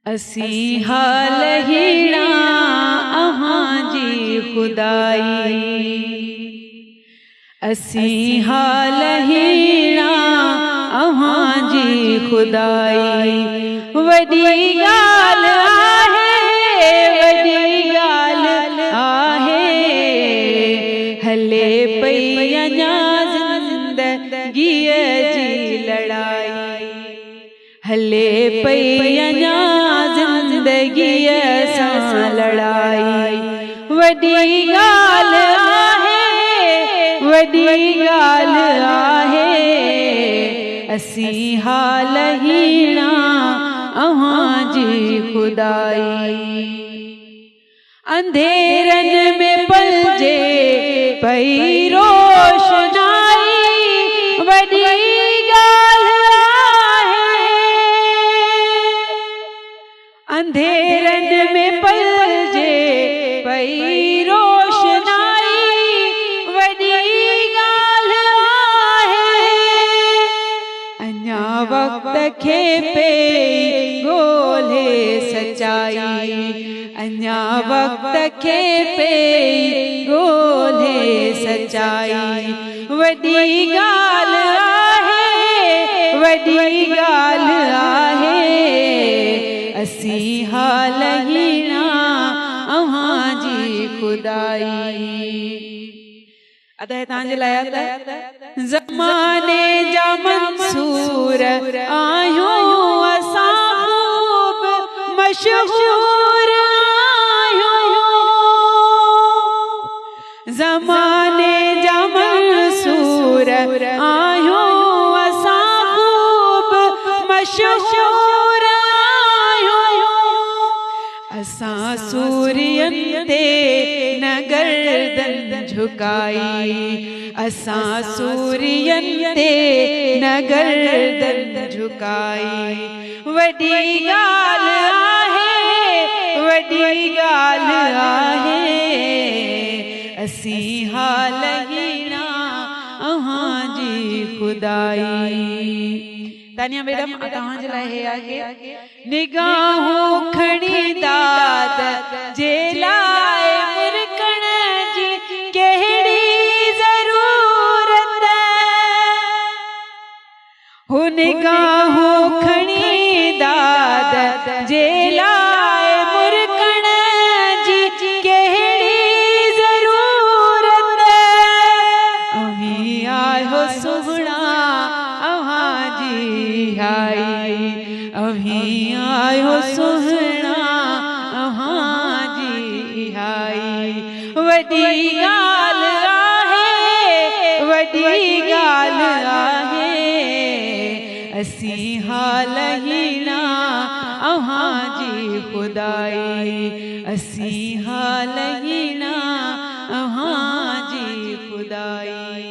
असी हाल हीणा अहां जी खुदाई, असी हाल हीणा अहां जी खुदाई। वडी गाल आहे, वडी गाल आहे, हले पई अञा ज़िंदगीअ जी लड़ाई, हले पई अञा ज़िंदगीअ सां लड़ाई। वडी गाल आहे, वडी गाल आहे, असी हाल हीणा अहां जी खुदाई। अंधेरन में पलजे पई रोशनाई, वडी गाल आहे। अंधेरन में पलजे पई रोशनाई, वडी गाल आहे। अञा वक्त खे पे ॻोल्हे सचाई, अञा वक्त खे पे ॻोल्हे सचाई। वडी गाल आहे, वडी गाल आहे, असी हाल हीणा अहां जी खुदाई। अदा है तव्हांजे लाइ ज़माने जा मंसूर आहियूं असां ख़ूब मशहूर आहियूं, ज़माने जा मंसूर आहियूं असां ख़ूब मशहूर आहियूं। असां सूरियन ते न गर्दन झुकाई, असां सूरियन ते न गर्दन झुकाई। वडी गाल आहे, वडी गाल आहे, असी हाल हीणा अहां जी खुदाई। तानिया मैडम तव्हांजे लाइ हे आहे, निगाहूं खणी दाद जे लाइ मुरकण जी कहिड़ी ज़रूरत, हो निगाहूं खणी दाद जे लाइ मुरकण जी कहिड़ी ज़रूरत। अवी आयो सुहिणा अहां जी आई, अवी आयो सुहिणा अहां जी आई। वडी गाल आहे, वडी गाल आहे, असी हाल हीणा अहां जी खुदाई, असी हाल हीणा अहां जी खुदाई।